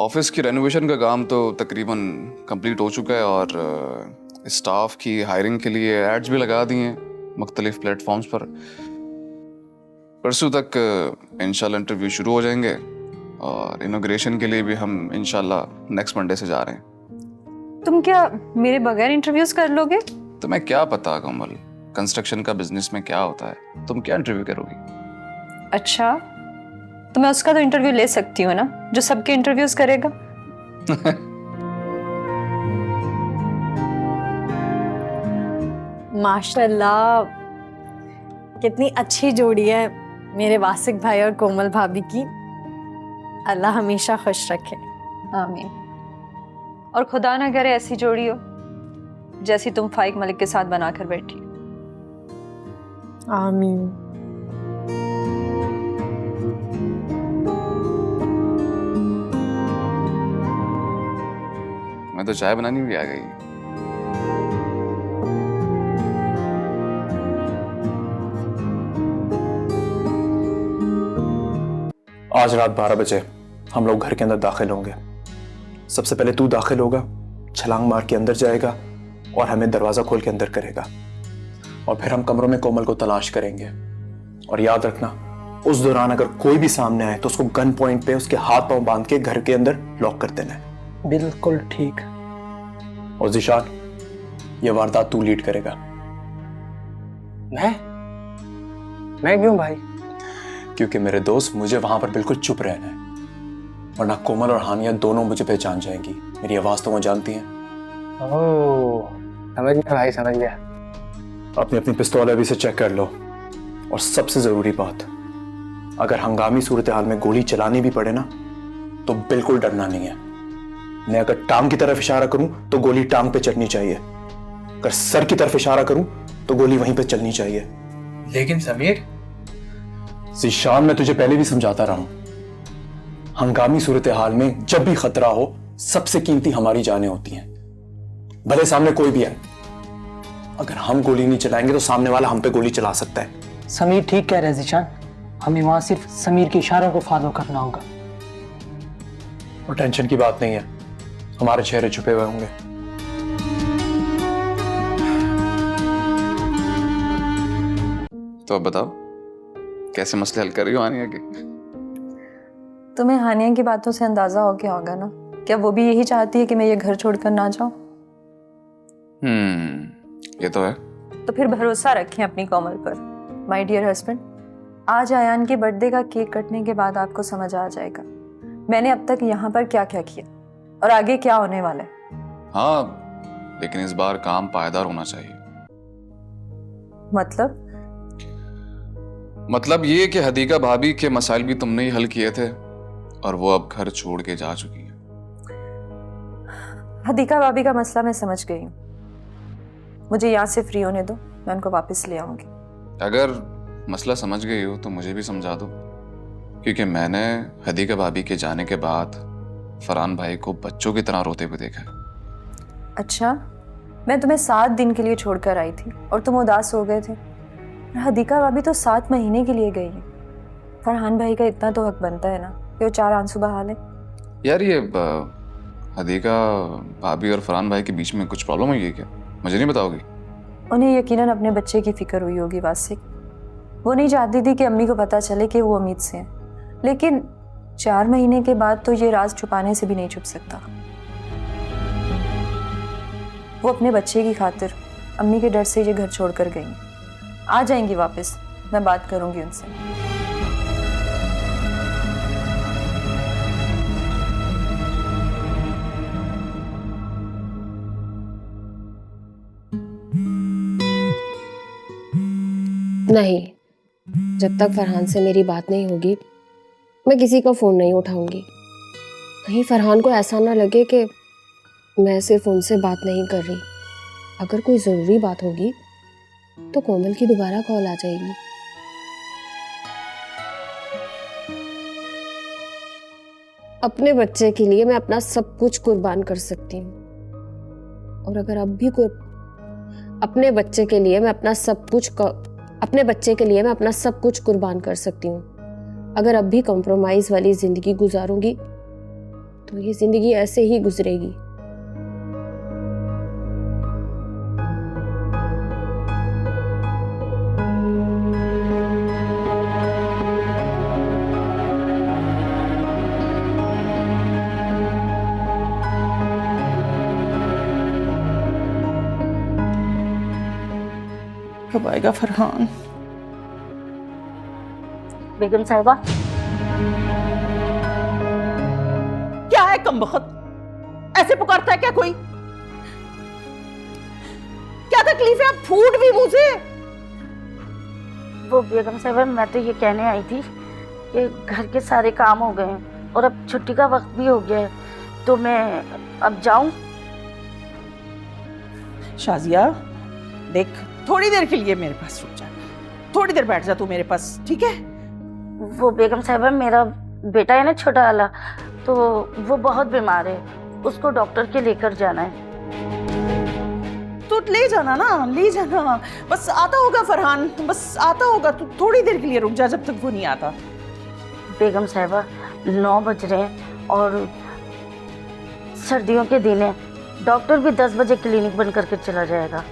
Office की renovation का काम तो तकरीबन कंप्लीट हो चुका है और स्टाफ की हायरिंग के लिए एड्स भी लगा दिए हैं मुख्तलिफ प्लेटफॉर्म्स पर। परसों तक इंशाल्लाह इंटरव्यू शुरू हो जाएंगे और इनॉग्रेशन के लिए भी हम इंशाल्लाह नेक्स्ट मंडे से जा रहे हैं। तुम क्या मेरे बगैर इंटरव्यूज कर लोगे? तुम्हें क्या पता कमल, कंस्ट्रक्शन का बिजनेस में क्या होता है, तुम क्या इंटरव्यू करोगी? अच्छा, तो मैं उसका तो इंटरव्यू ले सकती हूँ ना, जो सबके इंटरव्यूज करेगा। माशाल्लाह, कितनी अच्छी जोड़ी है मेरे वासिक भाई और कोमल भाभी की। अल्लाह हमेशा खुश रखे। आमीन। और खुदा ना करे ऐसी जोड़ी हो जैसी तुम फाइक मलिक के साथ बनाकर बैठी। आमीन। मैं तो चाय बनानी भी आ गई। आज रात 12 बजे हम लोग घर के अंदर दाखिल होंगे। सबसे पहले तू दाखिल होगा, छलांग मार के अंदर जाएगा और हमें दरवाजा खोल के अंदर करेगा और फिर हम कमरों में कोमल को तलाश करेंगे। और याद रखना, उस दौरान अगर कोई भी सामने आए तो उसको गन पॉइंट पे उसके हाथ पांव बांध के घर के अंदर लॉक कर देना है। बिल्कुल ठीक। और जिशान, ये वारदात तू लीड करेगा। मैं क्यों भाई? क्योंकि मेरे दोस्त, मुझे वहां पर बिल्कुल चुप रहना है, वरना कोमल और हानिया दोनों मुझे पहचान जाएंगी। मेरी आवाज तो वो जानती हैं। ओह, समझ गया भाई, समझ गया। अपनी अपनी पिस्तौल अभी से चेक कर लो। और सबसे जरूरी बात, अगर हंगामी सूरत हाल में गोली चलानी भी पड़े ना, तो बिल्कुल डरना नहीं है। मैं अगर टांग की तरफ इशारा करूं तो गोली टांग पे चलनी चाहिए, अगर सर की तरफ इशारा करूं तो गोली वहीं पे चलनी चाहिए। लेकिन समीर, ज़ीशान, मैं तुझे पहले भी समझाता रहा हूं, हंगामी सूरत हाल में जब भी खतरा हो, सबसे कीमती हमारी जानें होती हैं, भले सामने कोई भी आए। अगर हम गोली नहीं चलाएंगे तो सामने वाला हम पे गोली चला सकता है। समीर ठीक कह रहे ज़ीशान, हमें वहां सिर्फ समीर के इशारों को फॉलो करना होगा। और टेंशन की बात नहीं है, हमारे चेहरे छुपे हुए होंगे। तो अब बताओ, कैसे मसले हल कर रही हो हानिया के? तुम्हें हानिया की बातों से अंदाजा हो गया होगा ना, क्या वो भी यही चाहती है कि मैं ये घर छोड़कर ना जाऊं? ये तो है। तो फिर भरोसा रखें अपनी कोमल पर। माय डियर हस्बैंड, आज आयान के बर्थडे का केक कटने के बाद आपको समझ आ जाएगा मैंने अब तक यहाँ पर क्या क्या किया और आगे क्या होने वाला है। हाँ, लेकिन इस बार काम पायदार होना चाहिए। मतलब ये कि हदीका भाभी के मसाइल भी तुमने ही हल किए थे और वो अब घर छोड़ के जा चुकी है। हदीका भाभी का मसला मैं समझ गई हूँ, मुझे यहाँ से फ्री होने दो, मैं उनको वापस ले आऊंगी। अगर मसला समझ गई हो तो मुझे भी समझा दो, क्योंकि मैंने हदीका भाभी के जाने के बाद फरहान भाई को बच्चों की तरह रोते हुए देखा है। अच्छा, मैं तुम्हें 7 दिन के लिए छोड़कर आई थी और तुम उदास हो गए थे। हदीका भाभी तो 7 महीने के लिए गई है। फरहान भाई का इतना तो हक बनता है ना कि वो 4 आंसू बहा ले। यार, ये हदीका भाभी और फरहान भाई के बीच में कुछ प्रॉब्लम हुई है क्या? मुझे नहीं बताओगी? उन्हें यकीनन अपने बच्चे की फिक्र हुई होगी वासिक। वो नहीं चाहती थी कि अम्मी को पता चले कि वो उम्मीद से हैं, लेकिन 4 महीने के बाद तो ये राज छुपाने से भी नहीं छुप सकता। वो अपने बच्चे की खातिर अम्मी के डर से ये घर छोड़कर गई। आ जाएंगी वापस, मैं बात करूंगी उनसे। नहीं, जब तक फरहान से मेरी बात नहीं होगी मैं किसी का फ़ोन नहीं उठाऊंगी। कहीं फरहान को ऐसा ना लगे कि मैं सिर्फ उनसे बात नहीं कर रही। अगर कोई ज़रूरी बात होगी तो कोमल की दोबारा कॉल आ जाएगी। अपने बच्चे के लिए मैं अपना सब कुछ कुर्बान कर सकती हूँ, और अगर अब भी कोई अपने बच्चे के लिए मैं अपना सब कुछ कुर्बान कर सकती हूँ, अगर अब भी कॉम्प्रोमाइज़ वाली ज़िंदगी गुजारूंगी तो ये जिंदगी ऐसे ही गुजरेगी। कब आएगा फरहान? बेगम साहिबा, क्या है कमबख्त? ऐसे पुकारता है क्या कोई? क्या तकलीफ है? आप फूट भी मुंह से। वो बेगम साहिबा, मैं तो ये कहने आई थी कि घर के सारे काम हो गए हैं और अब छुट्टी का वक्त भी हो गया है, तो मैं अब जाऊं? शाजिया देख, थोड़ी देर के लिए मेरे पास रुक जा, थोड़ी देर बैठ जा तू मेरे पास, ठीक है? वो बेगम साहिबा, मेरा बेटा है ना छोटा वाला, तो वो बहुत बीमार है, उसको डॉक्टर के लेकर जाना है। तो ले जाना ना, ले जाना। बस आता होगा फरहान, बस आता होगा। तू थोड़ी देर के लिए रुक जा जब तक वो नहीं आता। बेगम साहिबा, 9 बज रहे हैं और सर्दियों के दिन है, डॉक्टर भी 10 बजे क्लिनिक बंद करके चला जाएगा।